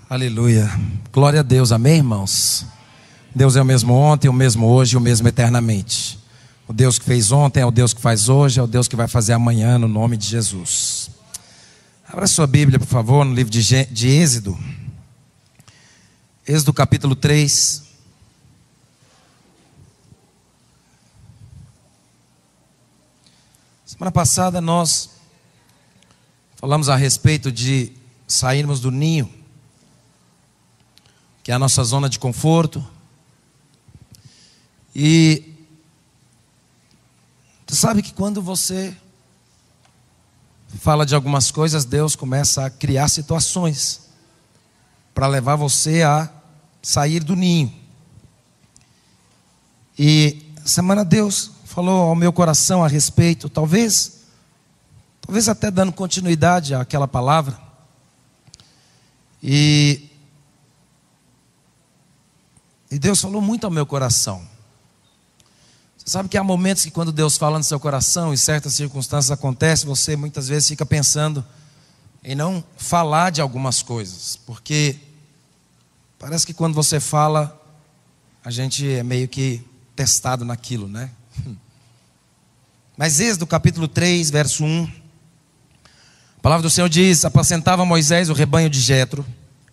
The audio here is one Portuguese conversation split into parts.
Aleluia. Glória a Deus, amém, irmãos? Deus é o mesmo ontem, o mesmo hoje e o mesmo eternamente. O Deus que fez ontem é o Deus que faz hoje, é o Deus que vai fazer amanhã, no nome de Jesus. Abra sua Bíblia, por favor, no livro de Êxodo. Êxodo capítulo 3. Semana passada nós falamos a respeito de sairmos do ninho, que é a nossa zona de conforto. E você sabe que quando você fala de algumas coisas, Deus começa a criar situações para levar você a sair do ninho. E semana Deus falou ao meu coração a respeito, talvez até dando continuidade àquela palavra. E Deus falou muito ao meu coração. Você sabe que há momentos que quando Deus fala no seu coração e certas circunstâncias acontecem, você muitas vezes fica pensando em não falar de algumas coisas, porque parece que quando você fala, a gente é meio que testado naquilo, né? Mas Êxodo capítulo 3, verso 1, a palavra do Senhor diz: apacentava Moisés o rebanho de Jetro,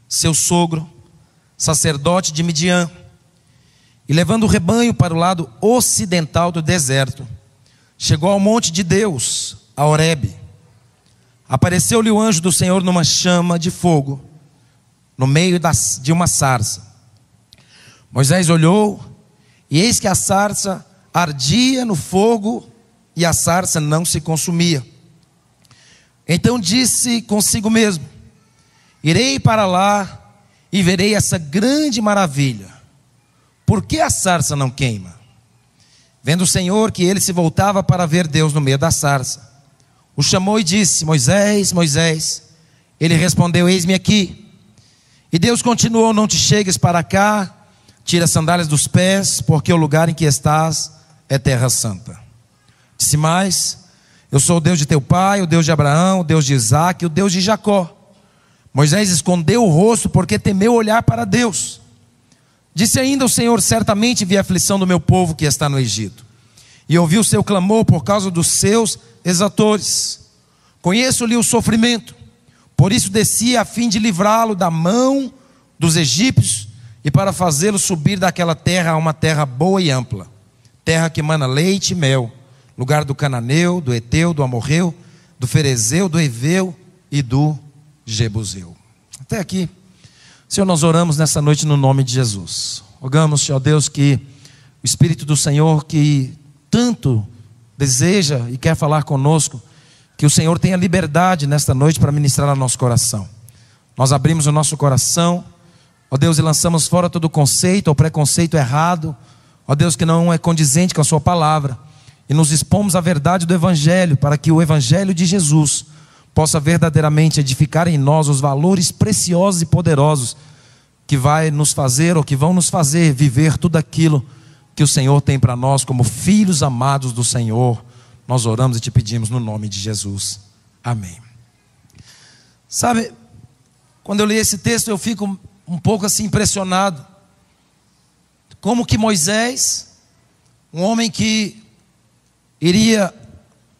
seu sogro, sacerdote de Midian, e levando o rebanho para o lado ocidental do deserto, chegou ao monte de Deus, a Horebe. Apareceu-lhe o anjo do Senhor numa chama de fogo, no meio de uma sarça. Moisés olhou, e eis que a sarça ardia no fogo, e a sarça não se consumia. Então disse consigo mesmo: irei para lá e verei essa grande maravilha. Por que a sarça não queima? Vendo o Senhor que ele se voltava para ver Deus no meio da sarça, o chamou e disse: Moisés, Moisés. Ele respondeu: eis-me aqui. E Deus continuou: não te chegues para cá, tira as sandálias dos pés, porque o lugar em que estás é terra santa. Disse mais: eu sou o Deus de teu pai, o Deus de Abraão, o Deus de Isaque, o Deus de Jacó. Moisés escondeu o rosto porque temeu olhar para Deus. Disse ainda o Senhor: certamente vi a aflição do meu povo que está no Egito, e ouvi o seu clamor por causa dos seus exatores. Conheço-lhe o sofrimento, por isso desci a fim de livrá-lo da mão dos egípcios, e para fazê-lo subir daquela terra a uma terra boa e ampla, terra que mana leite e mel, lugar do cananeu, do eteu, do amorreu, do ferezeu, do heveu e do jebuseu. Até aqui. Senhor, nós oramos nessa noite no nome de Jesus. Rogamos, Senhor Deus, que o Espírito do Senhor, que tanto deseja e quer falar conosco, que o Senhor tenha liberdade nesta noite para ministrar ao nosso coração. Nós abrimos o nosso coração, ó Deus, e lançamos fora todo conceito ou preconceito errado, ó Deus, que não é condizente com a sua palavra, e nos expomos à verdade do Evangelho, para que o Evangelho de Jesus possa verdadeiramente edificar em nós os valores preciosos e poderosos que vai nos fazer, ou que vão nos fazer viver tudo aquilo que o Senhor tem para nós como filhos amados do Senhor. Nós oramos e te pedimos no nome de Jesus. Amém. Sabe, quando eu li esse texto eu fico um pouco assim impressionado. Como que Moisés, um homem que iria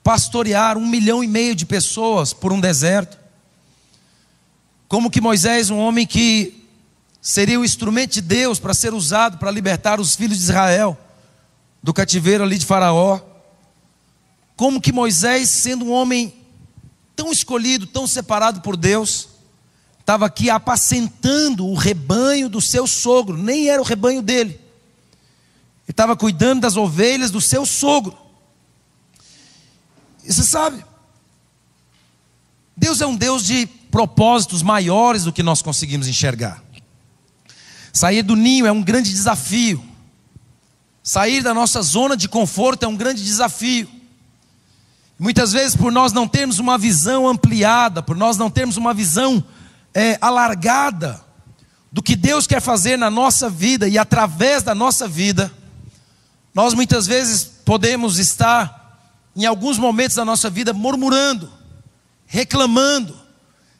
pastorear 1,5 milhão de pessoas por um deserto, como que Moisés, um homem que seria o instrumento de Deus para ser usado para libertar os filhos de Israel do cativeiro ali de Faraó, como que Moisés, sendo um homem tão escolhido, tão separado por Deus, estava aqui apacentando o rebanho do seu sogro, nem era o rebanho dele, ele estava cuidando das ovelhas do seu sogro. E você sabe, Deus é um Deus de propósitos maiores do que nós conseguimos enxergar. Sair do ninho é um grande desafio. Sair da nossa zona de conforto é um grande desafio. Muitas vezes, por nós não termos uma visão ampliada, por nós não termos uma visão alargada do que Deus quer fazer na nossa vida e através da nossa vida, nós muitas vezes podemos estar em alguns momentos da nossa vida murmurando, reclamando,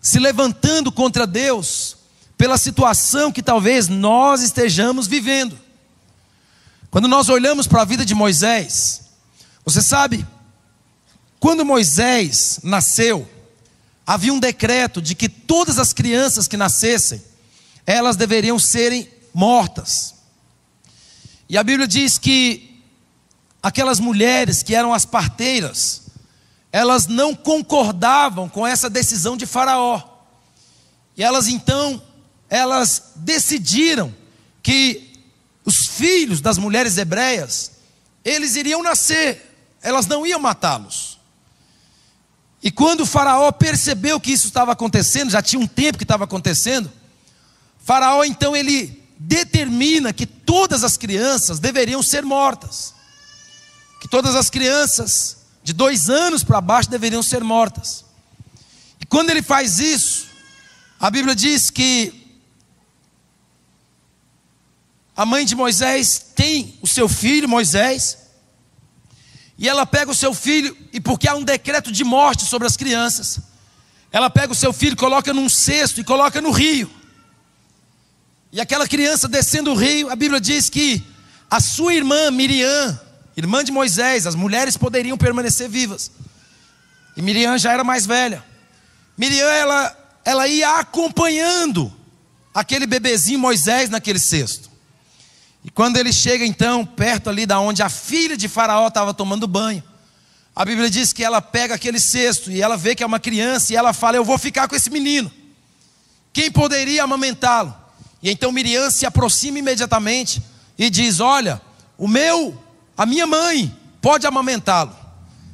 se levantando contra Deus, pela situação que talvez nós estejamos vivendo. Quando nós olhamos para a vida de Moisés, você sabe, quando Moisés nasceu, havia um decreto de que todas as crianças que nascessem, elas deveriam serem mortas. E a Bíblia diz que aquelas mulheres que eram as parteiras, elas não concordavam com essa decisão de Faraó. E elas decidiram que os filhos das mulheres hebreias, eles iriam nascer, elas não iam matá-los. E quando o Faraó percebeu que isso estava acontecendo, já tinha um tempo que estava acontecendo, Faraó então ele determina que todas as crianças deveriam ser mortas. Que todas as crianças de 2 anos para baixo deveriam ser mortas. E quando ele faz isso, a Bíblia diz que a mãe de Moisés tem o seu filho, Moisés, e ela pega o seu filho, e porque há um decreto de morte sobre as crianças, ela pega o seu filho, coloca num cesto e coloca no rio. E aquela criança descendo o rio, a Bíblia diz que a sua irmã Miriam, irmã de Moisés, as mulheres poderiam permanecer vivas. E Miriam já era mais velha. Miriam, ela ia acompanhando aquele bebezinho Moisés naquele cesto. E quando ele chega então, perto ali da onde a filha de Faraó estava tomando banho, a Bíblia diz que ela pega aquele cesto e ela vê que é uma criança e ela fala: eu vou ficar com esse menino. Quem poderia amamentá-lo? E então Miriam se aproxima imediatamente e diz: olha, a minha mãe pode amamentá-lo.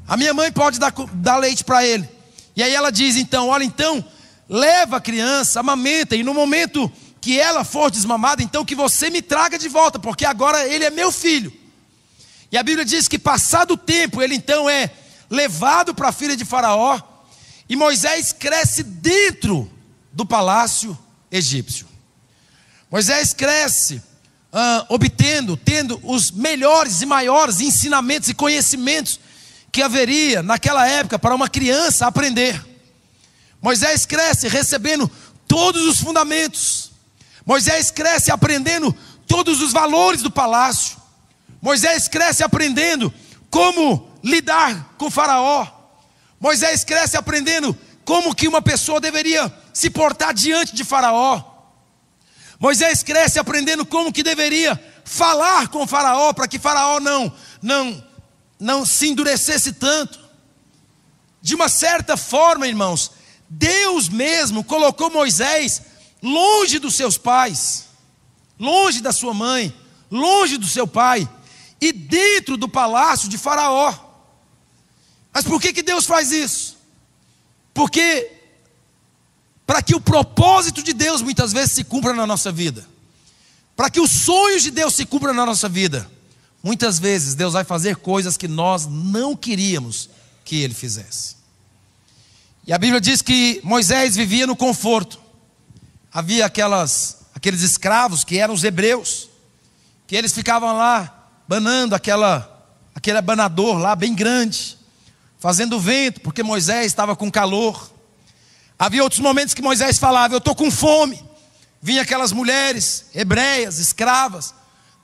A minha mãe pode dar leite para ele. E aí ela diz então: olha, então leva a criança, amamenta, e no momento que ela for desmamada, então que você me traga de volta, porque agora ele é meu filho. E a Bíblia diz que passado o tempo, ele então é levado para a filha de Faraó, e Moisés cresce dentro do palácio egípcio. Moisés cresce tendo os melhores e maiores ensinamentos e conhecimentos que haveria naquela época para uma criança aprender. Moisés cresce recebendo todos os fundamentos. Moisés cresce aprendendo todos os valores do palácio. Moisés cresce aprendendo como lidar com Faraó. Moisés cresce aprendendo como que uma pessoa deveria se portar diante de Faraó. Moisés cresce aprendendo como que deveria falar com Faraó, para que Faraó não se endurecesse tanto. De uma certa forma, irmãos, Deus mesmo colocou Moisés longe dos seus pais, longe da sua mãe, longe do seu pai, e dentro do palácio de Faraó. Mas por que Deus faz isso? Porque para que o propósito de Deus muitas vezes se cumpra na nossa vida, para que os sonhos de Deus se cumpram na nossa vida, muitas vezes Deus vai fazer coisas que nós não queríamos que Ele fizesse. E a Bíblia diz que Moisés vivia no conforto. Havia aqueles escravos que eram os hebreus, que eles ficavam lá banando aquele abanador lá bem grande, fazendo vento, porque Moisés estava com calor. Havia outros momentos que Moisés falava: eu estou com fome. Vinha aquelas mulheres hebreias, escravas,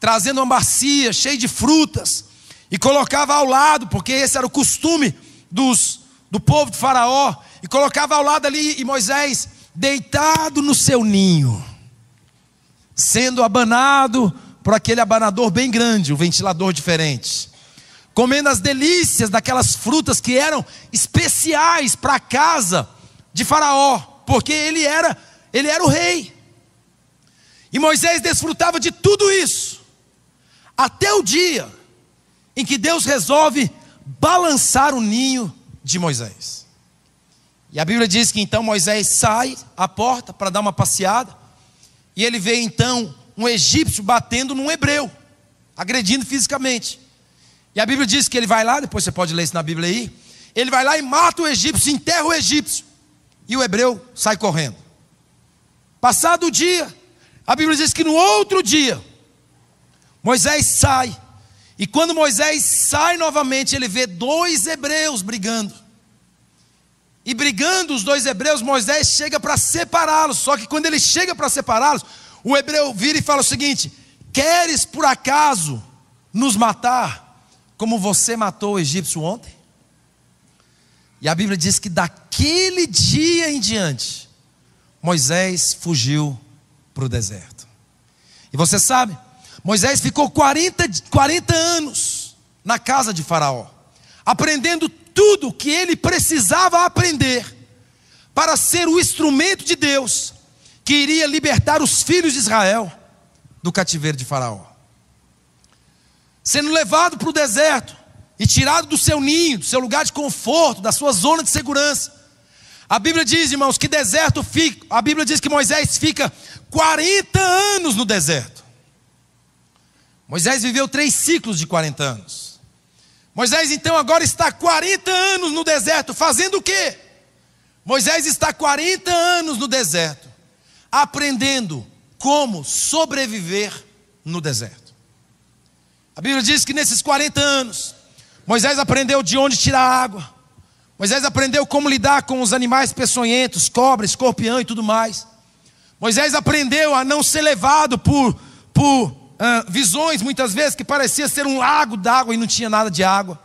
trazendo uma bacia cheia de frutas, e colocava ao lado, porque esse era o costume do povo de Faraó, e colocava ao lado ali, e Moisés deitado no seu ninho, sendo abanado por aquele abanador bem grande, um ventilador diferente, comendo as delícias daquelas frutas que eram especiais para a casa de Faraó, porque ele era o rei. E Moisés desfrutava de tudo isso, até o dia em que Deus resolve balançar o ninho de Moisés. E a Bíblia diz que então Moisés sai à porta para dar uma passeada, e ele vê então um egípcio batendo num hebreu, agredindo fisicamente. E a Bíblia diz que ele vai lá, depois você pode ler isso na Bíblia aí, ele vai lá e mata o egípcio, enterra o egípcio, e o hebreu sai correndo. Passado o dia, a Bíblia diz que no outro dia, Moisés sai, e quando Moisés sai novamente, ele vê 2 hebreus brigando. e brigando os dois hebreus, Moisés chega para separá-los. Só que quando ele chega para separá-los, o hebreu vira e fala o seguinte: queres por acaso nos matar como você matou o egípcio ontem? E a Bíblia diz que daquele dia em diante, Moisés fugiu para o deserto. E você sabe, Moisés ficou 40 anos na casa de Faraó, aprendendo tudo que ele precisava aprender para ser o instrumento de Deus que iria libertar os filhos de Israel do cativeiro de Faraó. Sendo levado para o deserto e tirado do seu ninho, do seu lugar de conforto, da sua zona de segurança. A Bíblia diz, irmãos, que a Bíblia diz que Moisés fica 40 anos no deserto. Moisés viveu 3 ciclos de 40 anos. Moisés então agora está 40 anos no deserto, fazendo o quê? Moisés está 40 anos no deserto, aprendendo como sobreviver no deserto. A Bíblia diz que nesses 40 anos, Moisés aprendeu de onde tirar água. Moisés aprendeu como lidar com os animais peçonhentos, cobra, escorpião e tudo mais. Moisés aprendeu a não ser levado por visões, muitas vezes, que parecia ser um lago d'água e não tinha nada de água.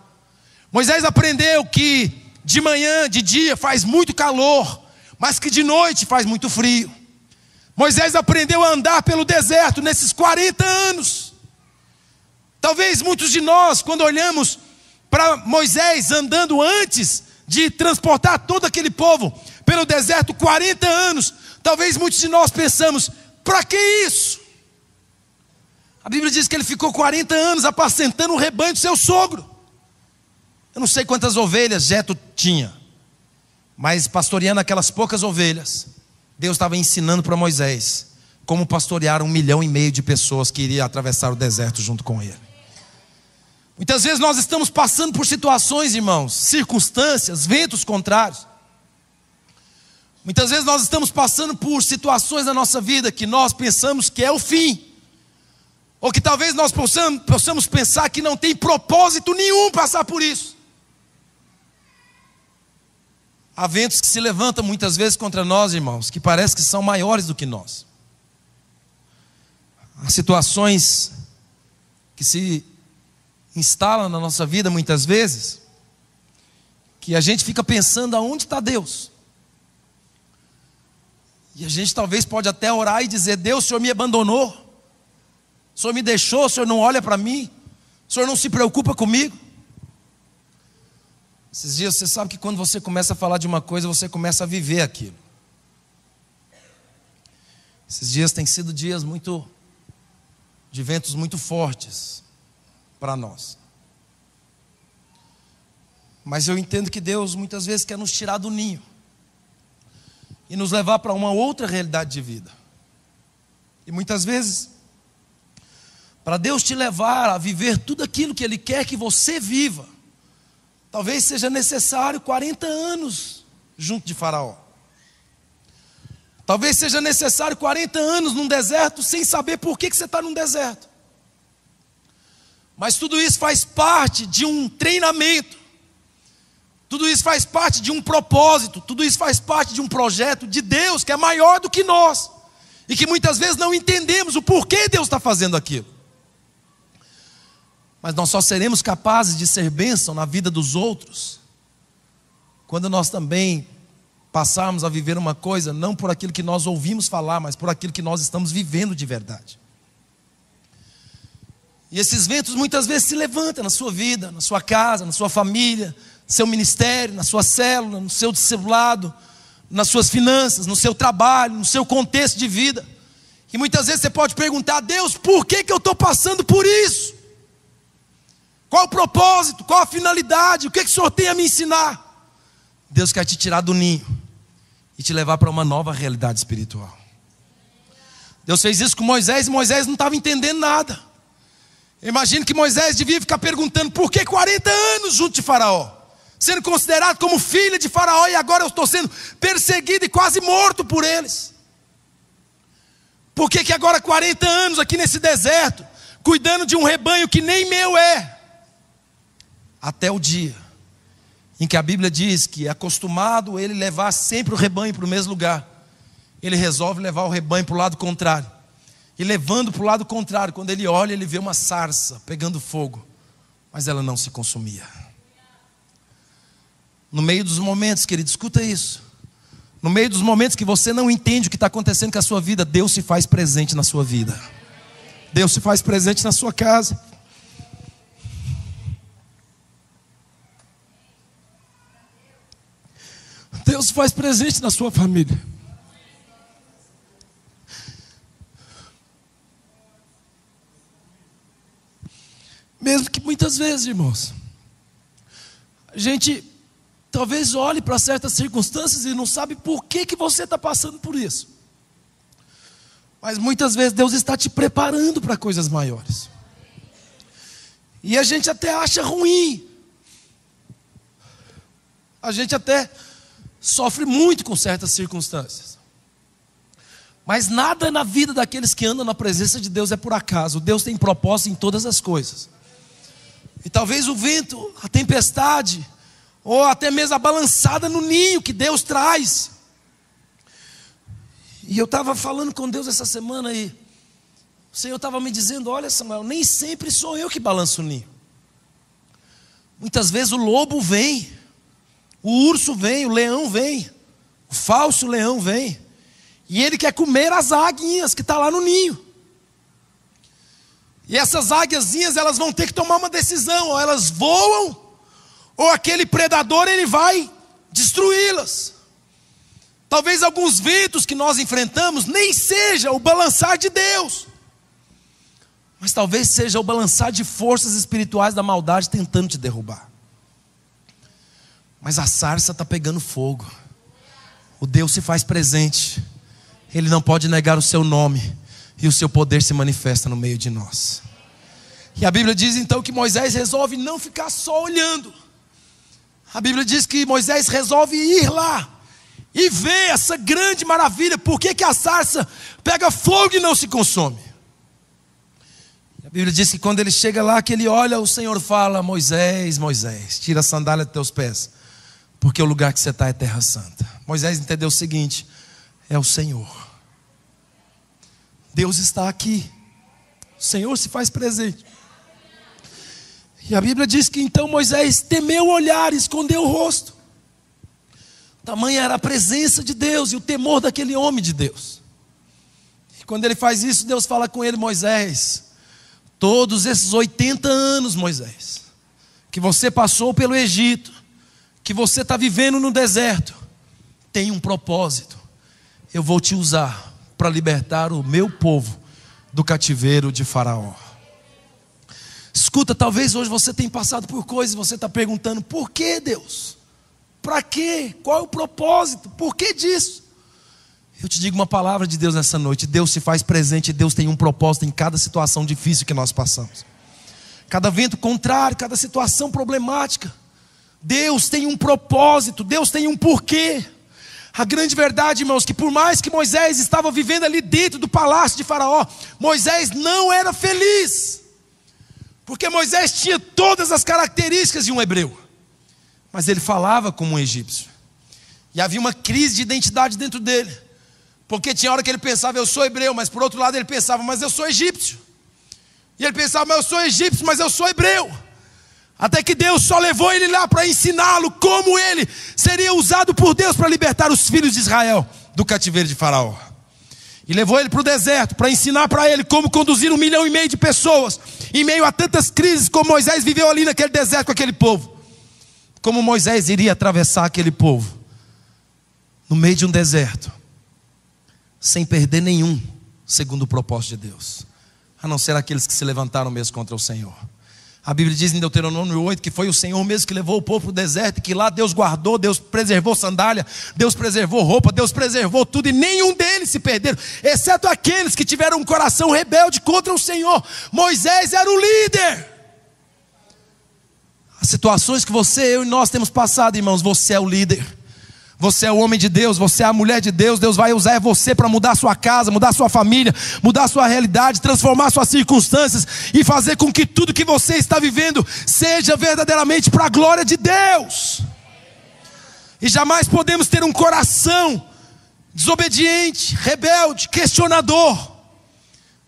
Moisés aprendeu que de manhã, de dia, faz muito calor, mas que de noite faz muito frio. Moisés aprendeu a andar pelo deserto nesses 40 anos. Talvez muitos de nós, quando olhamos para Moisés andando antes de transportar todo aquele povo pelo deserto 40 anos, talvez muitos de nós pensamos: para que isso? A Bíblia diz que ele ficou 40 anos apacentando o rebanho do seu sogro. Eu não sei quantas ovelhas Jetro tinha, mas pastoreando aquelas poucas ovelhas, Deus estava ensinando para Moisés como pastorear 1,5 milhão de pessoas que iriam atravessar o deserto junto com ele. Muitas vezes nós estamos passando por situações, irmãos, circunstâncias, ventos contrários. Muitas vezes nós estamos passando por situações na nossa vida que nós pensamos que é o fim. Ou que talvez nós possamos pensar que não tem propósito nenhum passar por isso. Há ventos que se levantam muitas vezes contra nós, irmãos, que parece que são maiores do que nós. Há situações que se instalam na nossa vida muitas vezes, que a gente fica pensando: aonde está Deus? E a gente talvez pode até orar e dizer: Deus, o Senhor me abandonou, o Senhor me deixou, o Senhor não olha para mim, o Senhor não se preocupa comigo. Esses dias você sabe que quando você começa a falar de uma coisa, você começa a viver aquilo. Esses dias têm sido dias de ventos muito fortes para nós. Mas eu entendo que Deus muitas vezes quer nos tirar do ninho e nos levar para uma outra realidade de vida. E muitas vezes, para Deus te levar a viver tudo aquilo que Ele quer que você viva, talvez seja necessário 40 anos junto de Faraó. Talvez seja necessário 40 anos num deserto sem saber por que você está num deserto. Mas tudo isso faz parte de um treinamento. Tudo isso faz parte de um propósito. Tudo isso faz parte de um projeto de Deus que é maior do que nós. E que muitas vezes não entendemos o porquê Deus está fazendo aquilo. Mas nós só seremos capazes de ser bênção na vida dos outros quando nós também passarmos a viver uma coisa não por aquilo que nós ouvimos falar, mas por aquilo que nós estamos vivendo de verdade. E esses ventos muitas vezes se levantam na sua vida, na sua casa, na sua família, no seu ministério, na sua célula, no seu discipulado, nas suas finanças, no seu trabalho, no seu contexto de vida. E muitas vezes você pode perguntar: Deus, por que eu estou passando por isso? Qual o propósito? Qual a finalidade? O que o Senhor tem a me ensinar? Deus quer te tirar do ninho e te levar para uma nova realidade espiritual. Deus fez isso com Moisés e Moisés não estava entendendo nada. Imagino que Moisés devia ficar perguntando: por que 40 anos junto de Faraó? Sendo considerado como filho de Faraó, e agora eu estou sendo perseguido e quase morto por eles. Por que agora 40 anos aqui nesse deserto, cuidando de um rebanho que nem meu é? Até o dia em que a Bíblia diz que é acostumado ele levar sempre o rebanho para o mesmo lugar, ele resolve levar o rebanho para o lado contrário. E levando para o lado contrário, quando ele olha, ele vê uma sarça pegando fogo, mas ela não se consumia. No meio dos momentos, querido, escuta isso. No meio dos momentos que você não entende o que está acontecendo com a sua vida, Deus se faz presente na sua vida. Deus se faz presente na sua casa. Deus se faz presente na sua família. Mesmo que muitas vezes, irmãos, a gente talvez olhe para certas circunstâncias e não sabe por que você está passando por isso. Mas muitas vezes Deus está te preparando para coisas maiores. E a gente até acha ruim. A gente até sofre muito com certas circunstâncias. Mas nada na vida daqueles que andam na presença de Deus é por acaso. Deus tem propósito em todas as coisas. E talvez o vento, a tempestade, ou até mesmo a balançada no ninho que Deus traz. E eu estava falando com Deus essa semana e o Senhor estava me dizendo: olha, Samuel, nem sempre sou eu que balanço o ninho. Muitas vezes o lobo vem, o urso vem, o leão vem, o falso leão vem, e ele quer comer as águias que estão lá no ninho. E essas águiazinhas, elas vão ter que tomar uma decisão: ou elas voam, ou aquele predador ele vai destruí-las. Talvez alguns ventos que nós enfrentamos nem seja o balançar de Deus, mas talvez seja o balançar de forças espirituais da maldade tentando te derrubar. Mas a sarça está pegando fogo. O Deus se faz presente. Ele não pode negar o seu nome, e o seu poder se manifesta no meio de nós. E a Bíblia diz então que Moisés resolve não ficar só olhando. A Bíblia diz que Moisés resolve ir lá e ver essa grande maravilha. Por que a sarça pega fogo e não se consome? A Bíblia diz que quando ele chega lá, que ele olha, o Senhor fala: Moisés, Moisés, tira a sandália dos teus pés, porque o lugar que você está é terra santa. Moisés entendeu o seguinte: é o Senhor. Deus está aqui. O Senhor se faz presente. E a Bíblia diz que então Moisés temeu olhar e escondeu o rosto. Tamanha era a presença de Deus e o temor daquele homem de Deus. E quando ele faz isso, Deus fala com ele: Moisés, todos esses 80 anos, Moisés, que você passou pelo Egito, que você está vivendo no deserto, tem um propósito. Eu vou te usar para libertar o meu povo do cativeiro de Faraó. Escuta, talvez hoje você tenha passado por coisas e você está perguntando: por que, Deus? Para quê? Qual é o propósito? Por que disso? Eu te digo uma palavra de Deus nessa noite: Deus se faz presente, Deus tem um propósito em cada situação difícil que nós passamos. Cada vento contrário, cada situação problemática, Deus tem um propósito, Deus tem um porquê. A grande verdade, irmãos, que por mais que Moisés estava vivendo ali dentro do palácio de Faraó, Moisés não era feliz, porque Moisés tinha todas as características de um hebreu, mas ele falava como um egípcio. E havia uma crise de identidade dentro dele, porque tinha hora que ele pensava: eu sou hebreu, mas por outro lado ele pensava: mas eu sou egípcio. E ele pensava: mas eu sou egípcio, mas eu sou hebreu. Até que Deus só levou ele lá para ensiná-lo como ele seria usado por Deus para libertar os filhos de Israel do cativeiro de Faraó. E levou ele para o deserto para ensinar para ele como conduzir 1,5 milhão de pessoas em meio a tantas crises como Moisés viveu ali naquele deserto com aquele povo. Como Moisés iria atravessar aquele povo no meio de um deserto sem perder nenhum, segundo o propósito de Deus, a não ser aqueles que se levantaram mesmo contra o Senhor. A Bíblia diz em Deuteronômio 8 que foi o Senhor mesmo que levou o povo para o deserto, e que lá Deus guardou, Deus preservou sandália, Deus preservou roupa, Deus preservou tudo, e nenhum deles se perderam, exceto aqueles que tiveram um coração rebelde contra o Senhor. Moisés era o líder. As situações que você, eu e nós temos passado, irmãos, você é o líder. Você é o homem de Deus, você é a mulher de Deus. Deus vai usar você para mudar a sua casa, mudar a sua família, mudar a sua realidade, transformar suas circunstâncias e fazer com que tudo que você está vivendo seja verdadeiramente para a glória de Deus. E jamais podemos ter um coração desobediente, rebelde, questionador.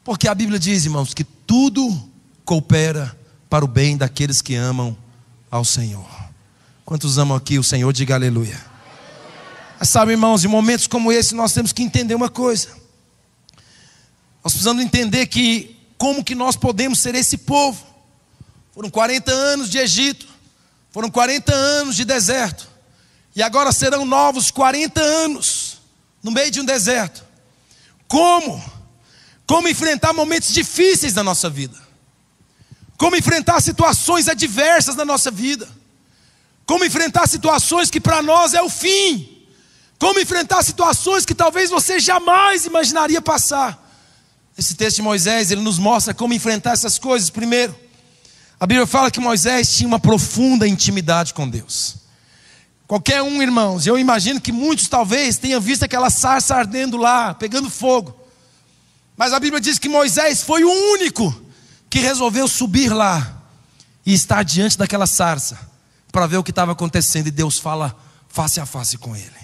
Porque a Bíblia diz, irmãos, que tudo coopera para o bem daqueles que amam ao Senhor. Quantos amam aqui o Senhor? Diga aleluia. Mas sabe, irmãos, em momentos como esse nós temos que entender uma coisa. Nós precisamos entender que como que nós podemos ser esse povo. Foram 40 anos de Egito, foram 40 anos de deserto, e agora serão novos 40 anos no meio de um deserto. Como enfrentar momentos difíceis da nossa vida, como enfrentar situações adversas da nossa vida, como enfrentar situações que para nós é o fim, como enfrentar situações que talvez você jamais imaginaria passar. Esse texto de Moisés, ele nos mostra como enfrentar essas coisas. Primeiro, a Bíblia fala que Moisés tinha uma profunda intimidade com Deus. Qualquer um, irmãos, eu imagino que muitos talvez tenham visto aquela sarça ardendo lá, pegando fogo. Mas a Bíblia diz que Moisés foi o único que resolveu subir lá e estar diante daquela sarça para ver o que estava acontecendo. E Deus fala face a face com ele.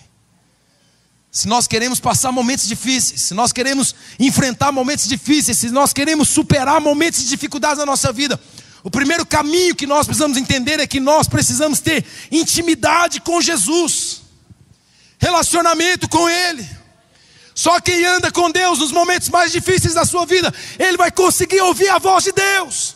Se nós queremos passar momentos difíceis, se nós queremos enfrentar momentos difíceis, se nós queremos superar momentos de dificuldades na nossa vida, o primeiro caminho que nós precisamos entender é que nós precisamos ter intimidade com Jesus, relacionamento com Ele. Só quem anda com Deus nos momentos mais difíceis da sua vida, ele vai conseguir ouvir a voz de Deus.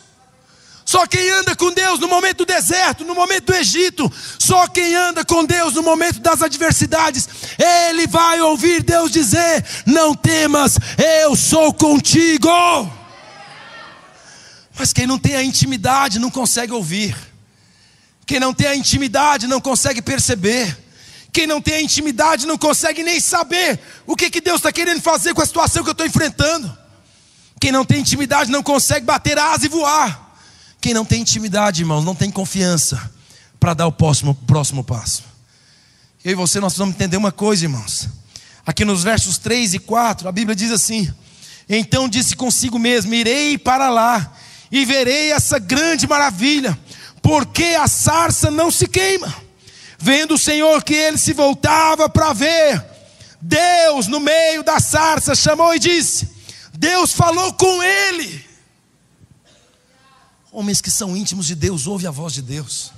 Só quem anda com Deus no momento do deserto, no momento do Egito, só quem anda com Deus no momento das adversidades, ele vai ouvir Deus dizer: não temas, eu sou contigo. Mas quem não tem a intimidade não consegue ouvir. Quem não tem a intimidade não consegue perceber. Quem não tem a intimidade não consegue nem saber o que Deus está querendo fazer com a situação que eu estou enfrentando. Quem não tem intimidade não consegue bater asa e voar. Quem não tem intimidade, irmãos, não tem confiança para dar o próximo passo. Eu e você, nós precisamos entender uma coisa, irmãos. Aqui nos versos 3 e 4, a Bíblia diz assim: então disse consigo mesmo: irei para lá e verei essa grande maravilha, porque a sarça não se queima. Vendo o Senhor que ele se voltava para ver, Deus no meio da sarça chamou e disse: Deus falou com ele. Homens que são íntimos de Deus ouvem a voz de Deus.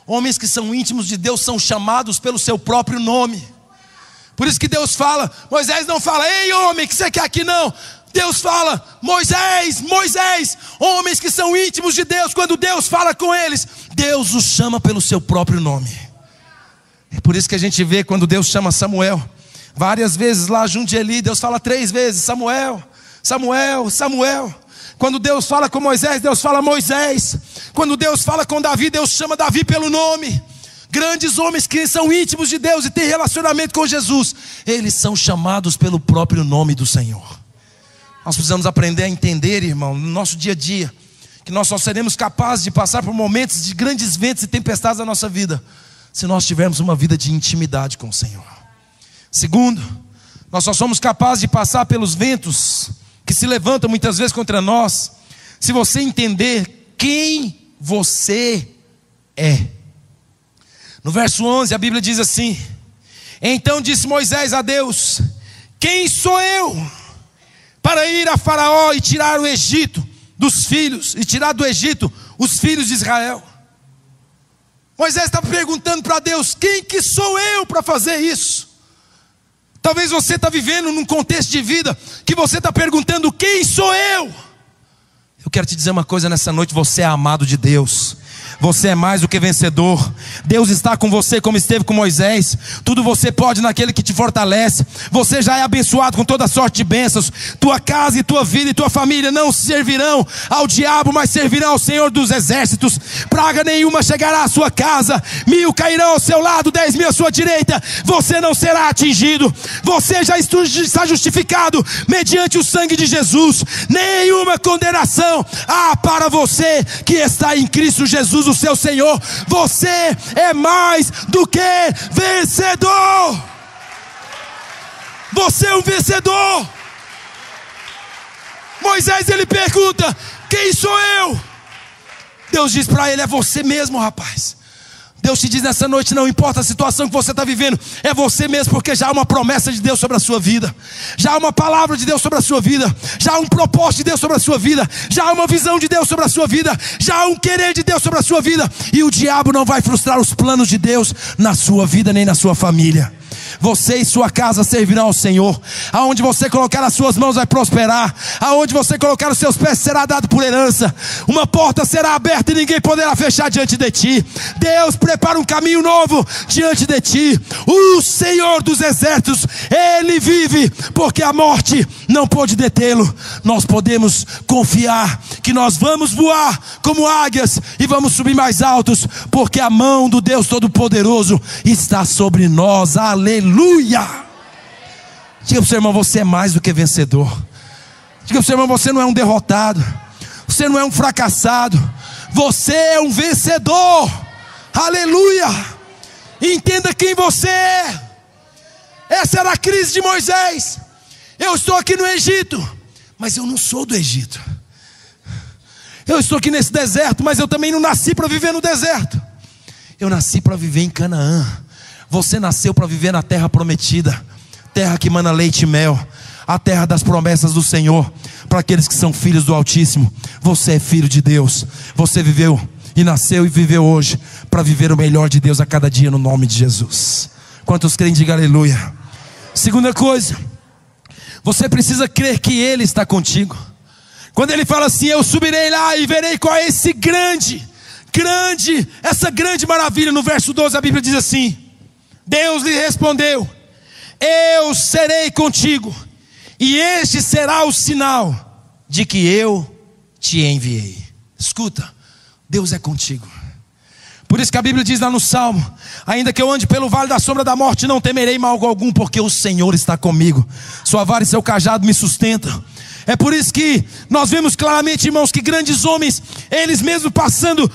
Homens que são íntimos de Deus são chamados pelo seu próprio nome. Por isso que Deus fala, Moisés não fala: ei homem, que você quer aqui? Não. Deus fala: Moisés, Moisés. Homens que são íntimos de Deus, quando Deus fala com eles, Deus os chama pelo seu próprio nome. É por isso que a gente vê quando Deus chama Samuel, várias vezes lá junto de Eli, Deus fala 3 vezes: Samuel, Samuel, Samuel. Quando Deus fala com Moisés, Deus fala Moisés. Quando Deus fala com Davi, Deus chama Davi pelo nome. Grandes homens que são íntimos de Deus e têm relacionamento com Jesus, eles são chamados pelo próprio nome do Senhor. Nós precisamos aprender a entender, irmão, no nosso dia a dia, que nós só seremos capazes de passar por momentos de grandes ventos e tempestades na nossa vida, se nós tivermos uma vida de intimidade com o Senhor. Segundo, nós só somos capazes de passar pelos ventos que se levantam muitas vezes contra nós, se você entender quem você é. No verso 11 a Bíblia diz assim: então disse Moisés a Deus: quem sou eu para ir a Faraó e tirar o Egito dos filhos, e tirar do Egito os filhos de Israel? Moisés está perguntando para Deus: quem que sou eu para fazer isso? Talvez você está vivendo num contexto de vida que você está perguntando: quem sou eu? Eu quero te dizer uma coisa nessa noite: você é amado de Deus. Você é mais do que vencedor. Deus está com você como esteve com Moisés. Tudo você pode naquele que te fortalece. Você já é abençoado com toda sorte de bênçãos. Tua casa e tua vida e tua família não servirão ao diabo, mas servirão ao Senhor dos exércitos. Praga nenhuma chegará à sua casa, 1000 cairão ao seu lado, 10.000 à sua direita, você não será atingido. Você já está justificado mediante o sangue de Jesus. Nenhuma condenação há para você que está em Cristo Jesus, o seu Senhor. Você é mais do que vencedor. Você é um vencedor. Moisés, ele pergunta: quem sou eu? Deus diz para ele: é você mesmo, rapaz. Deus te diz nessa noite, não importa a situação que você está vivendo, é você mesmo, porque já há uma promessa de Deus sobre a sua vida, já há uma palavra de Deus sobre a sua vida, já há um propósito de Deus sobre a sua vida, já há uma visão de Deus sobre a sua vida, já há um querer de Deus sobre a sua vida, e o diabo não vai frustrar os planos de Deus na sua vida nem na sua família. Você e sua casa servirão ao Senhor. Aonde você colocar as suas mãos vai prosperar. Aonde você colocar os seus pés será dado por herança. Uma porta será aberta e ninguém poderá fechar diante de ti. Deus prepara um caminho novo diante de ti. O Senhor dos exércitos, Ele vive, porque a morte não pôde detê-lo. Nós podemos confiar que nós vamos voar como águias e vamos subir mais altos, porque a mão do Deus Todo-Poderoso está sobre nós. Aleluia. Diga para o seu irmão, você é mais do que vencedor. Diga para o seu irmão, você não é um derrotado, você não é um fracassado, você é um vencedor. Aleluia. Entenda quem você é. Essa era a crise de Moisés. Eu estou aqui no Egito, mas eu não sou do Egito. Eu estou aqui nesse deserto, mas eu também não nasci para viver no deserto. Eu nasci para viver em Canaã. Você nasceu para viver na terra prometida, terra que mana leite e mel, a terra das promessas do Senhor, para aqueles que são filhos do Altíssimo. Você é filho de Deus. Você viveu e nasceu e viveu hoje para viver o melhor de Deus a cada dia, no nome de Jesus. Quantos creem, diga aleluia. Segunda coisa, você precisa crer que Ele está contigo. Quando Ele fala assim, eu subirei lá e verei qual é esse essa grande maravilha, no verso 12 a Bíblia diz assim: Deus lhe respondeu, eu serei contigo, e este será o sinal de que eu te enviei. Escuta, Deus é contigo. Por isso que a Bíblia diz lá no Salmo, ainda que eu ande pelo vale da sombra da morte, não temerei mal algum, porque o Senhor está comigo, sua vara e seu cajado me sustentam. É por isso que nós vemos claramente, irmãos, que grandes homens, eles mesmo passando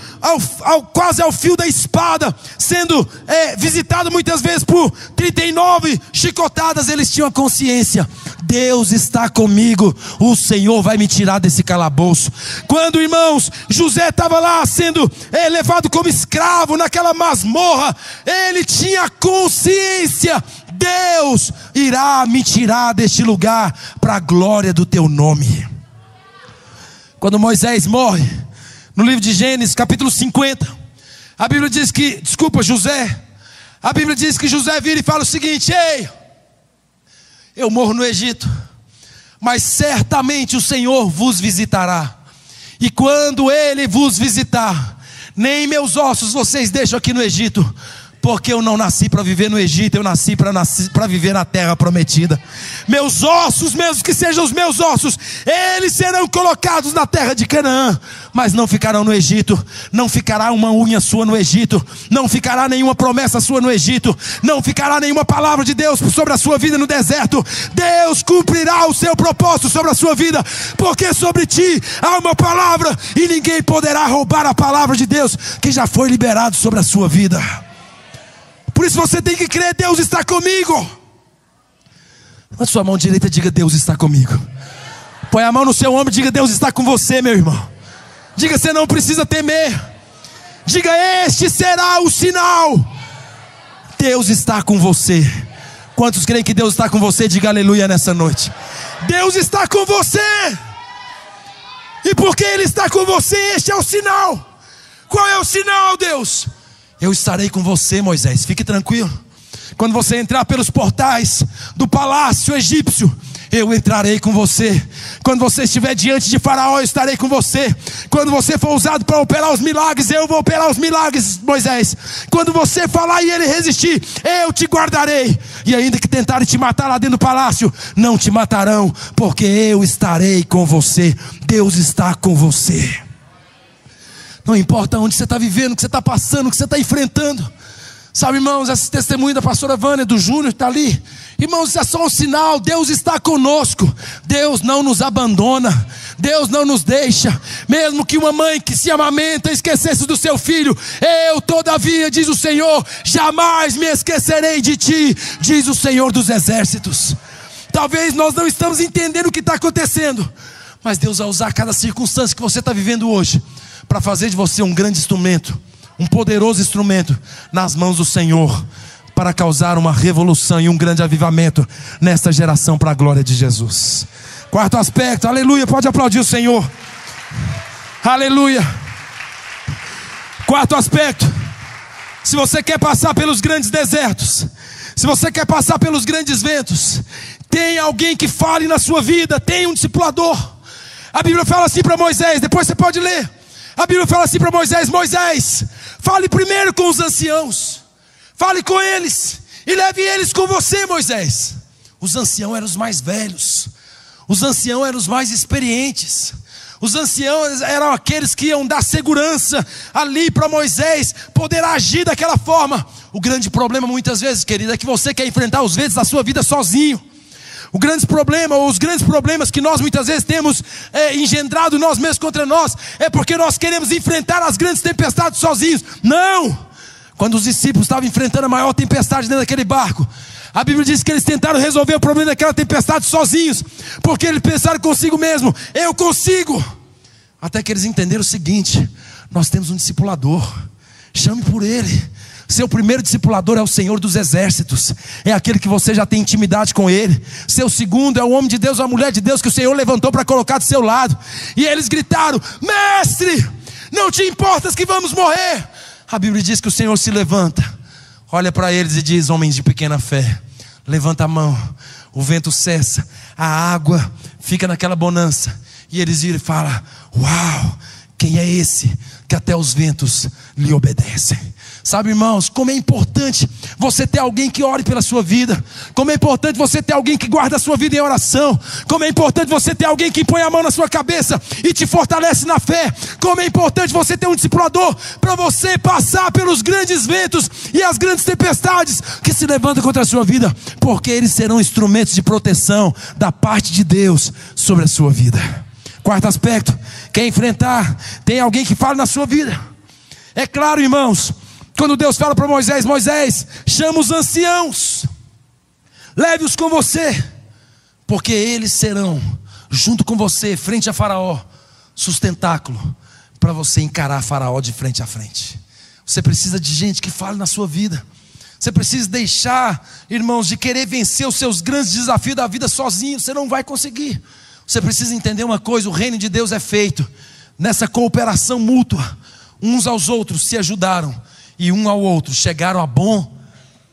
quase ao fio da espada, sendo visitados muitas vezes por 39 chicotadas, eles tinham a consciência: Deus está comigo, o Senhor vai me tirar desse calabouço. Quando, irmãos, José estava lá sendo levado como escravo naquela masmorra, ele tinha consciência: Deus irá me tirar deste lugar para a glória do teu nome. Quando Moisés morre, no livro de Gênesis, capítulo 50, a Bíblia diz que, a Bíblia diz que José vira e fala o seguinte: ei, eu morro no Egito, mas certamente o Senhor vos visitará, e quando Ele vos visitar, nem meus ossos vocês deixam aqui no Egito, porque eu não nasci para viver no Egito, eu nasci para viver na terra prometida. Meus ossos, mesmo que sejam os meus ossos, eles serão colocados na terra de Canaã, mas não ficarão no Egito. Não ficará uma unha sua no Egito, não ficará nenhuma promessa sua no Egito, não ficará nenhuma palavra de Deus sobre a sua vida no deserto. Deus cumprirá o seu propósito sobre a sua vida, porque sobre ti há uma palavra, e ninguém poderá roubar a palavra de Deus que já foi liberado sobre a sua vida. Por isso você tem que crer: Deus está comigo. Na sua mão direita, diga: Deus está comigo. Põe a mão no seu ombro e diga: Deus está com você, meu irmão. Diga: você não precisa temer. Diga: este será o sinal. Deus está com você. Quantos creem que Deus está com você? Diga aleluia nessa noite. Deus está com você. E porque Ele está com você, este é o sinal. Qual é o sinal, Deus? Eu estarei com você, Moisés, fique tranquilo. Quando você entrar pelos portais do palácio egípcio, eu entrarei com você. Quando você estiver diante de Faraó, eu estarei com você. Quando você for usado para operar os milagres, eu vou operar os milagres, Moisés. Quando você falar e ele resistir, eu te guardarei. E ainda que tentarem te matar lá dentro do palácio, não te matarão, porque eu estarei com você. Deus está com você. Não importa onde você está vivendo, o que você está passando, o que você está enfrentando. Sabe, irmãos, esse testemunho da pastora Vânia, do Júnior, está ali. Irmãos, isso é só um sinal. Deus está conosco. Deus não nos abandona. Deus não nos deixa. Mesmo que uma mãe que se amamenta esquecesse do seu filho, eu todavia, diz o Senhor, jamais me esquecerei de ti, diz o Senhor dos exércitos. Talvez nós não estamos entendendo o que está acontecendo, mas Deus vai usar cada circunstância que você está vivendo hoje para fazer de você um grande instrumento um poderoso instrumento nas mãos do Senhor, para causar uma revolução e um grande avivamento nesta geração, para a glória de Jesus. Quarto aspecto, aleluia, pode aplaudir o Senhor, aleluia. Quarto aspecto: se você quer passar pelos grandes desertos, se você quer passar pelos grandes ventos, tem alguém que fale na sua vida, tem um discipulador. A Bíblia fala assim para Moisés, depois você pode ler. A Bíblia fala assim para Moisés: Moisés, fale primeiro com os anciãos, fale com eles e leve eles com você, Moisés. Os anciãos eram os mais velhos, os anciãos eram os mais experientes, os anciãos eram aqueles que iam dar segurança ali para Moisés poder agir daquela forma. O grande problema muitas vezes, querido, é que você quer enfrentar os ventos da sua vida sozinho. O grande problema, ou os grandes problemas que nós muitas vezes temos engendrado nós mesmos contra nós, é porque nós queremos enfrentar as grandes tempestades sozinhos. Não! Quando os discípulos estavam enfrentando a maior tempestade dentro daquele barco, a Bíblia diz que eles tentaram resolver o problema daquela tempestade sozinhos, porque eles pensaram consigo mesmo: eu consigo. Até que eles entenderam o seguinte: nós temos um discipulador, chame por ele. Seu primeiro discipulador é o Senhor dos exércitos, é aquele que você já tem intimidade com ele. Seu segundo é o homem de Deus, a mulher de Deus que o Senhor levantou para colocar do seu lado. E eles gritaram: mestre, não te importas que vamos morrer? A Bíblia diz que o Senhor se levanta, olha para eles e diz: homens de pequena fé, levanta a mão. O vento cessa, a água fica naquela bonança, e eles viram e falam: uau, quem é esse que até os ventos lhe obedecem? Sabe, irmãos, como é importante você ter alguém que ore pela sua vida, como é importante você ter alguém que guarda a sua vida em oração, como é importante você ter alguém que põe a mão na sua cabeça e te fortalece na fé, como é importante você ter um discipulador para você passar pelos grandes ventos e as grandes tempestades que se levantam contra a sua vida, porque eles serão instrumentos de proteção da parte de Deus sobre a sua vida. Quarto aspecto: quer enfrentar, tem alguém que fala na sua vida. É claro, irmãos, quando Deus fala para Moisés: Moisés, chama os anciãos, leve-os com você, porque eles serão, junto com você, frente a Faraó, sustentáculo para você encarar Faraó de frente a frente. Você precisa de gente que fale na sua vida. Você precisa deixar, irmãos, de querer vencer os seus grandes desafios da vida sozinho. Você não vai conseguir. Você precisa entender uma coisa: o reino de Deus é feito nessa cooperação mútua. Uns aos outros se ajudaram e um ao outro chegaram a bom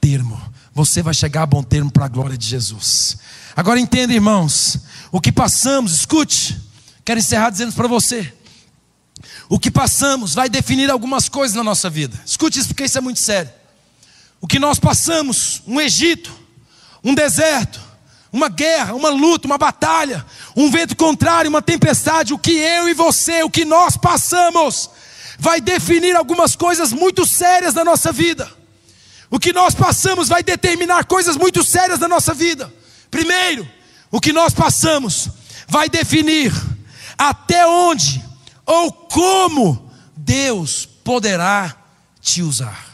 termo. Você vai chegar a bom termo para a glória de Jesus. Agora entenda, irmãos, o que passamos, escute, quero encerrar dizendo para você: o que passamos vai definir algumas coisas na nossa vida. Escute isso, porque isso é muito sério. O que nós passamos, um Egito, um deserto, uma guerra, uma luta, uma batalha, um vento contrário, uma tempestade, o que eu e você, o que nós passamos, vai definir algumas coisas muito sérias na nossa vida. O que nós passamos vai determinar coisas muito sérias na nossa vida. Primeiro, o que nós passamos vai definir até onde ou como Deus poderá te usar.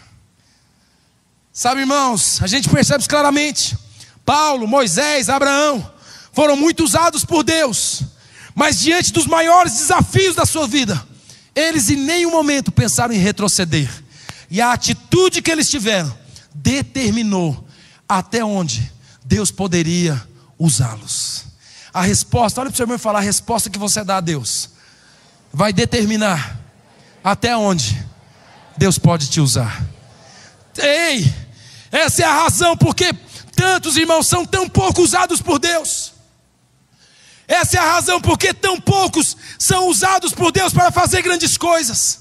Sabe, irmãos, a gente percebe isso claramente. Paulo, Moisés, Abraão foram muito usados por Deus, mas diante dos maiores desafios da sua vida, eles em nenhum momento pensaram em retroceder. E a atitude que eles tiveram determinou até onde Deus poderia usá-los. A resposta, olha para o seu irmão e fala: a resposta que você dá a Deus vai determinar até onde Deus pode te usar. Ei, essa é a razão porque tantos irmãos são tão pouco usados por Deus. Essa é a razão porque tão poucos são usados por Deus para fazer grandes coisas.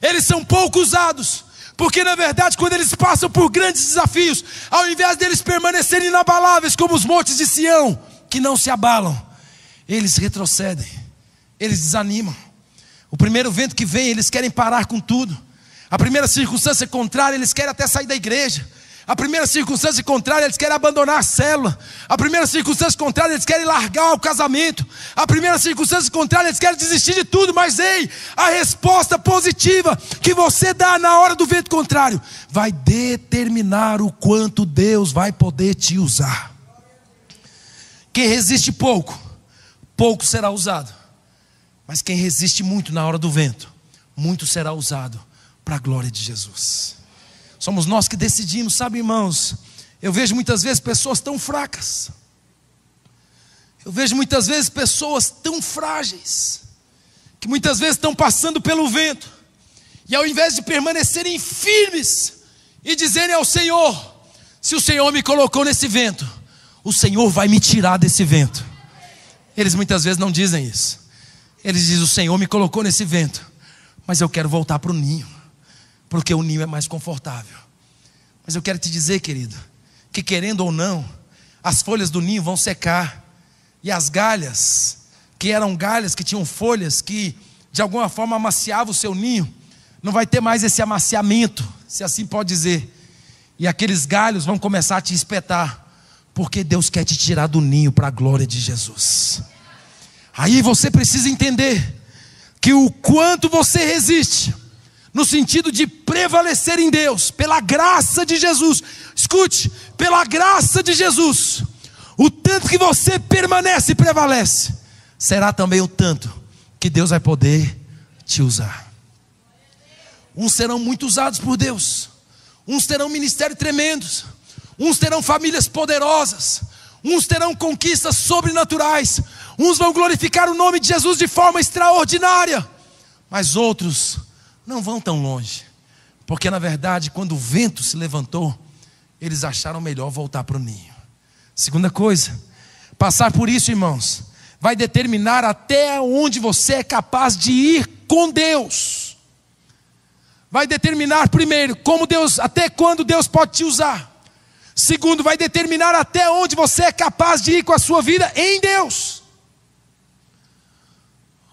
Eles são pouco usados porque, na verdade, quando eles passam por grandes desafios, ao invés deles permanecerem inabaláveis como os montes de Sião, que não se abalam, eles retrocedem, eles desanimam. O primeiro vento que vem, eles querem parar com tudo. A primeira circunstância contrária, eles querem até sair da igreja. A primeira circunstância contrária, eles querem abandonar a célula. A primeira circunstância contrária, eles querem largar o casamento. A primeira circunstância contrária, eles querem desistir de tudo. Mas ei, a resposta positiva que você dá na hora do vento contrário vai determinar o quanto Deus vai poder te usar. Quem resiste pouco, pouco será usado. Mas quem resiste muito na hora do vento, muito será usado para a glória de Jesus. Somos nós que decidimos, sabe, irmãos? Eu vejo muitas vezes pessoas tão fracas. Eu vejo muitas vezes pessoas tão frágeis, que muitas vezes estão passando pelo vento, e ao invés de permanecerem firmes e dizerem ao Senhor: se o Senhor me colocou nesse vento, o Senhor vai me tirar desse vento. Eles muitas vezes não dizem isso. Eles dizem: o Senhor me colocou nesse vento, mas eu quero voltar para o ninho, porque o ninho é mais confortável. Mas eu quero te dizer, querido, que querendo ou não, as folhas do ninho vão secar, e as galhas, que eram galhas que tinham folhas que de alguma forma amaciavam o seu ninho, não vai ter mais esse amaciamento, se assim pode dizer. E aqueles galhos vão começar a te espetar, porque Deus quer te tirar do ninho para a glória de Jesus. Aí você precisa entender que o quanto você resiste, no sentido de prevalecer em Deus, pela graça de Jesus. Escute, pela graça de Jesus, o tanto que você permanece e prevalece, será também o tanto que Deus vai poder te usar. Uns serão muito usados por Deus, uns terão ministérios tremendos, uns terão famílias poderosas, uns terão conquistas sobrenaturais, uns vão glorificar o nome de Jesus de forma extraordinária, mas outros não vão tão longe, porque na verdade quando o vento se levantou, eles acharam melhor voltar para o ninho. Segunda coisa, passar por isso, irmãos, vai determinar até onde você é capaz de ir com Deus. Vai determinar primeiro, como Deus, até quando Deus pode te usar. Segundo, vai determinar até onde você é capaz de ir com a sua vida em Deus.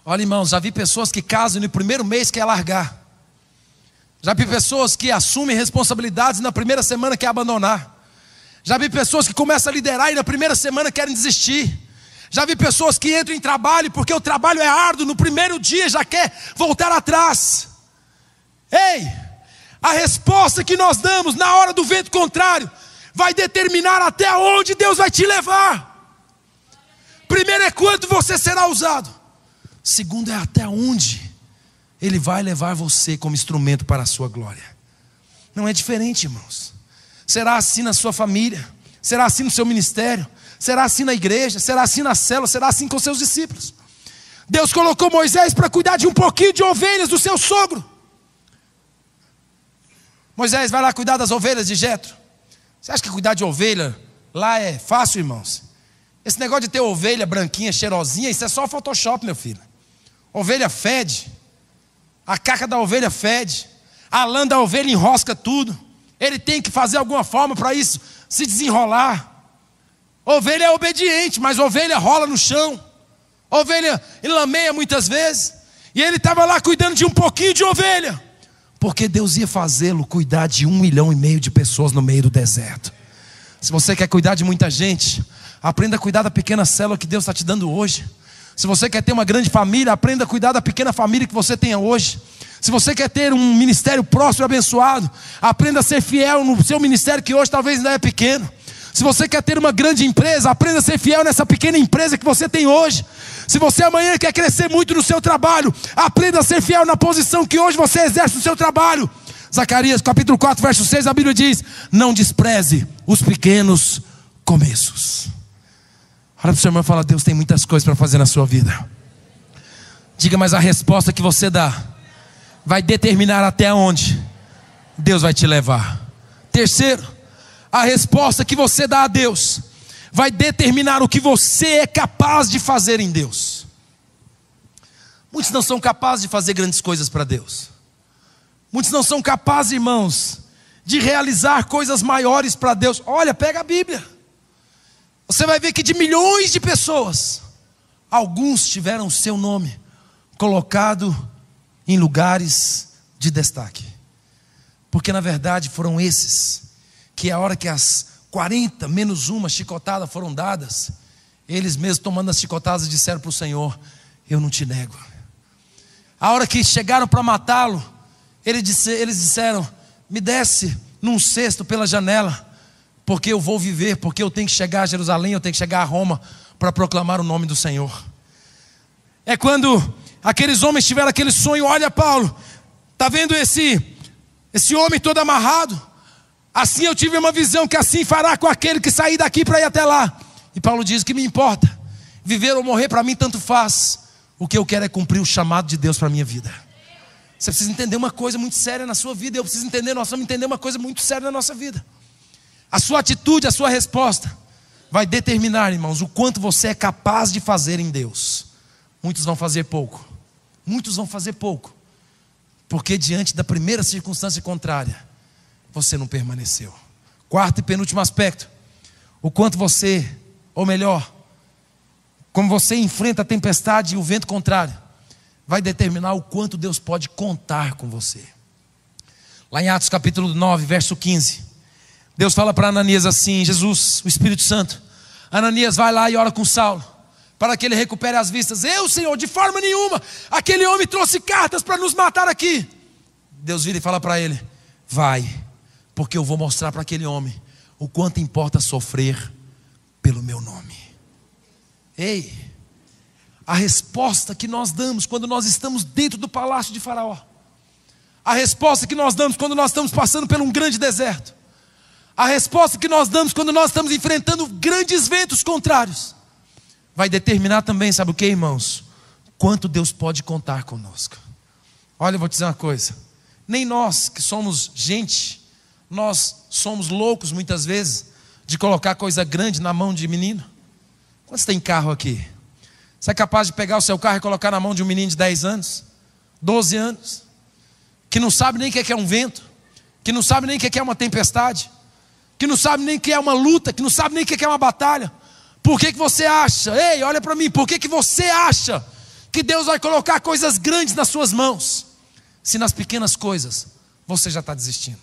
Olha, irmãos, já vi pessoas que casam e no primeiro mês quer largar. Já vi pessoas que assumem responsabilidades e na primeira semana quer abandonar. Já vi pessoas que começam a liderar e na primeira semana querem desistir. Já vi pessoas que entram em trabalho porque o trabalho é árduo, no primeiro dia já quer voltar atrás. Ei, a resposta que nós damos na hora do vento contrário vai determinar até onde Deus vai te levar. Primeiro é quanto você será usado. Segundo é até onde Ele vai levar você como instrumento para a sua glória. Não é diferente, irmãos. Será assim na sua família, será assim no seu ministério, será assim na igreja, será assim na célula, será assim com seus discípulos. Deus colocou Moisés para cuidar de um pouquinho de ovelhas do seu sogro. Moisés vai lá cuidar das ovelhas de Jetro. Você acha que cuidar de ovelha lá é fácil, irmãos? Esse negócio de ter ovelha branquinha, cheirosinha, isso é só Photoshop, meu filho. Ovelha fede, a caca da ovelha fede, a lã da ovelha enrosca tudo. Ele tem que fazer alguma forma para isso se desenrolar. Ovelha é obediente, mas ovelha rola no chão. Ovelha lameia muitas vezes. E ele estava lá cuidando de um pouquinho de ovelha, porque Deus ia fazê-lo cuidar de 1,5 milhão de pessoas no meio do deserto. Se você quer cuidar de muita gente, aprenda a cuidar da pequena célula que Deus está te dando hoje. Se você quer ter uma grande família, aprenda a cuidar da pequena família que você tenha hoje. Se você quer ter um ministério próspero e abençoado, aprenda a ser fiel no seu ministério que hoje talvez ainda é pequeno. Se você quer ter uma grande empresa, aprenda a ser fiel nessa pequena empresa que você tem hoje. Se você amanhã quer crescer muito no seu trabalho, aprenda a ser fiel na posição que hoje você exerce no seu trabalho. Zacarias capítulo 4, verso 6, a Bíblia diz: não despreze os pequenos começos. Olha para o seu irmão e fala: Deus tem muitas coisas para fazer na sua vida. Diga, mas a resposta que você dá vai determinar até onde Deus vai te levar. Terceiro, a resposta que você dá a Deus vai determinar o que você é capaz de fazer em Deus. Muitos não são capazes de fazer grandes coisas para Deus. Muitos não são capazes, irmãos, de realizar coisas maiores para Deus. Olha, pega a Bíblia. Você vai ver que de milhões de pessoas, alguns tiveram o seu nome colocado em lugares de destaque. Porque na verdade foram esses que a hora que as 40 menos uma chicotada foram dadas, eles mesmos tomando as chicotadas disseram para o Senhor: eu não te nego. A hora que chegaram para matá-lo, eles disseram: me desce num cesto pela janela, porque eu vou viver, porque eu tenho que chegar a Jerusalém, eu tenho que chegar a Roma para proclamar o nome do Senhor. É quando aqueles homens tiveram aquele sonho: olha, Paulo, está vendo esse esse homem todo amarrado. Assim eu tive uma visão, que assim fará com aquele que sair daqui para ir até lá. E Paulo diz: que me importa, viver ou morrer para mim tanto faz. O que eu quero é cumprir o chamado de Deus para a minha vida. Você precisa entender uma coisa muito séria na sua vida. Eu preciso entender, nós vamos entender uma coisa muito séria na nossa vida. A sua atitude, a sua resposta vai determinar, irmãos, o quanto você é capaz de fazer em Deus. Muitos vão fazer pouco. Muitos vão fazer pouco, porque diante da primeira circunstância contrária, você não permaneceu. Quarto e penúltimo aspecto: o quanto você, ou melhor, como você enfrenta a tempestade e o vento contrário, vai determinar o quanto Deus pode contar com você. Lá em Atos capítulo 9, verso 15, Deus fala para Ananias assim: Jesus, o Espírito Santo, Ananias, vai lá e ora com Saulo, para que ele recupere as vistas. Eu, Senhor, de forma nenhuma, aquele homem trouxe cartas para nos matar aqui. Deus vira e fala para ele: vai, porque eu vou mostrar para aquele homem o quanto importa sofrer pelo meu nome. Ei, a resposta que nós damos quando nós estamos dentro do palácio de Faraó, a resposta que nós damos quando nós estamos passando por um grande deserto, a resposta que nós damos quando nós estamos enfrentando grandes ventos contrários, vai determinar também, sabe o que, irmãos? Quanto Deus pode contar conosco. Olha, eu vou te dizer uma coisa: nem nós que somos gente, nós somos loucos muitas vezes de colocar coisa grande na mão de menino. Quantos tem carro aqui? Você é capaz de pegar o seu carro e colocar na mão de um menino de 10 anos, 12 anos, que não sabe nem o que é um vento, que não sabe nem o que é uma tempestade, que não sabe nem o que é uma luta, que não sabe nem o que é uma batalha? Por que você acha, ei, olha para mim, por que você acha que Deus vai colocar coisas grandes nas suas mãos, se nas pequenas coisas você já está desistindo?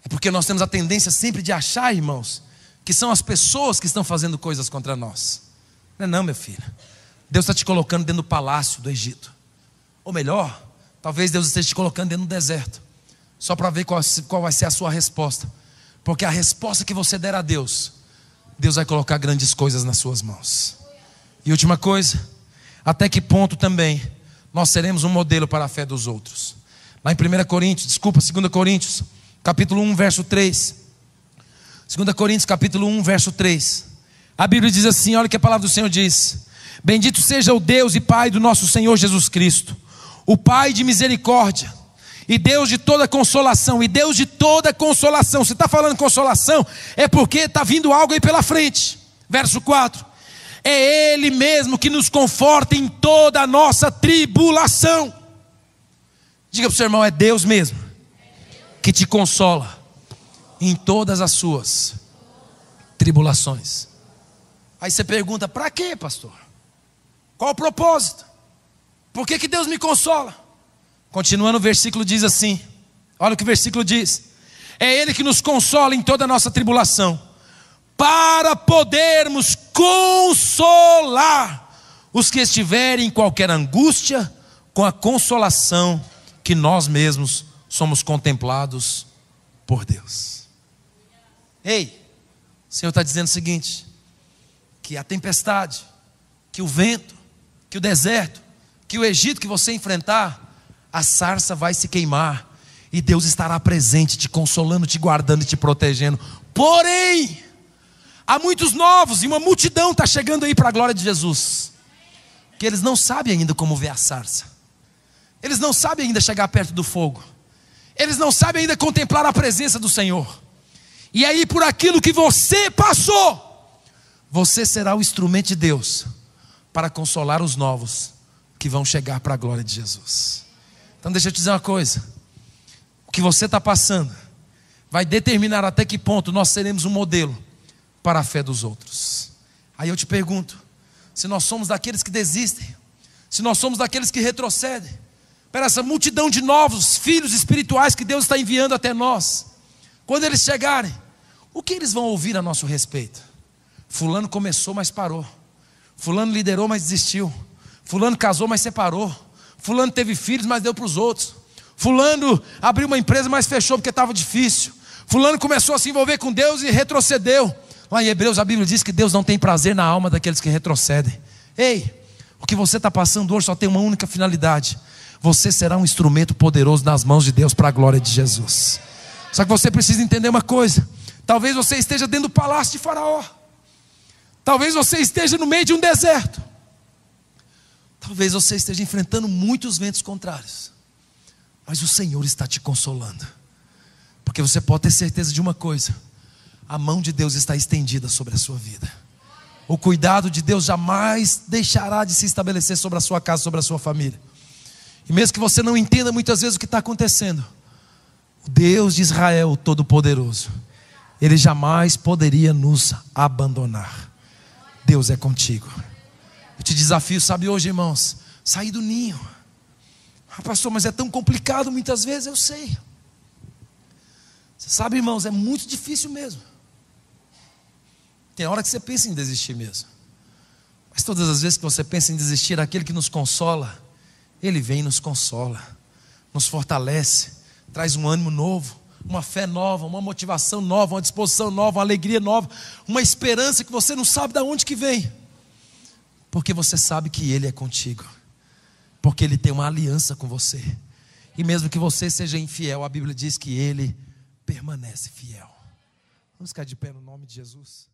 É porque nós temos a tendência sempre de achar, irmãos, que são as pessoas que estão fazendo coisas contra nós. Não, meu filho. Deus está te colocando dentro do palácio do Egito. Ou melhor, talvez Deus esteja te colocando dentro do deserto, só para ver qual vai ser a sua resposta. Porque a resposta que você der a Deus, Deus vai colocar grandes coisas nas suas mãos. E última coisa: até que ponto também nós seremos um modelo para a fé dos outros. Lá em 2 Coríntios, capítulo 1, verso 3. 2 Coríntios, capítulo 1, verso 3. A Bíblia diz assim, olha o que a palavra do Senhor diz: bendito seja o Deus e Pai do nosso Senhor Jesus Cristo, o Pai de misericórdia e Deus de toda consolação. E Deus de toda consolação, você está falando consolação, é porque está vindo algo aí pela frente. Verso 4: é Ele mesmo que nos conforta em toda a nossa tribulação. Diga para o seu irmão: é Deus mesmo que te consola em todas as suas tribulações. Aí você pergunta: para quê, pastor? Qual o propósito? Por que Deus me consola? Continuando o versículo diz assim, olha o que o versículo diz: é Ele que nos consola em toda a nossa tribulação, para podermos consolar os que estiverem em qualquer angústia, com a consolação que nós mesmos somos contemplados por Deus. Ei, o Senhor está dizendo o seguinte: que a tempestade, que o vento, que o deserto, que o Egito que você enfrentar, a sarça vai se queimar e Deus estará presente, te consolando, te guardando e te protegendo. Porém, há muitos novos e uma multidão está chegando aí para a glória de Jesus, que eles não sabem ainda como ver a sarça, eles não sabem ainda chegar perto do fogo, eles não sabem ainda contemplar a presença do Senhor. E aí, por aquilo que você passou, você será o instrumento de Deus para consolar os novos que vão chegar para a glória de Jesus. Então deixa eu te dizer uma coisa: o que você está passando vai determinar até que ponto nós seremos um modelo para a fé dos outros. Aí eu te pergunto, se nós somos daqueles que desistem, se nós somos daqueles que retrocedem para essa multidão de novos filhos espirituais que Deus está enviando até nós, quando eles chegarem, o que eles vão ouvir a nosso respeito? Fulano começou, mas parou. Fulano liderou, mas desistiu. Fulano casou, mas separou. Fulano teve filhos, mas deu para os outros. Fulano abriu uma empresa, mas fechou porque estava difícil. Fulano começou a se envolver com Deus e retrocedeu. Lá em Hebreus a Bíblia diz que Deus não tem prazer na alma daqueles que retrocedem. Ei, o que você está passando hoje só tem uma única finalidade: você será um instrumento poderoso nas mãos de Deus para a glória de Jesus. Só que você precisa entender uma coisa. Talvez você esteja dentro do palácio de Faraó. Talvez você esteja no meio de um deserto. Talvez você esteja enfrentando muitos ventos contrários. Mas o Senhor está te consolando. Porque você pode ter certeza de uma coisa: a mão de Deus está estendida sobre a sua vida. O cuidado de Deus jamais deixará de se estabelecer sobre a sua casa, sobre a sua família. E mesmo que você não entenda muitas vezes o que está acontecendo, o Deus de Israel, o Todo-Poderoso, Ele jamais poderia nos abandonar. Deus é contigo. Eu te desafio, sabe, hoje, irmãos, sair do ninho. Pastor, mas é tão complicado muitas vezes. Eu sei. Você sabe, irmãos, é muito difícil mesmo. Tem hora que você pensa em desistir mesmo. Mas todas as vezes que você pensa em desistir, aquele que nos consola, Ele vem e nos consola, nos fortalece, traz um ânimo novo, uma fé nova, uma motivação nova, uma disposição nova, uma alegria nova, uma esperança que você não sabe de onde que vem. Porque você sabe que Ele é contigo. Porque Ele tem uma aliança com você. E mesmo que você seja infiel, a Bíblia diz que Ele permanece fiel. Vamos ficar de pé no nome de Jesus.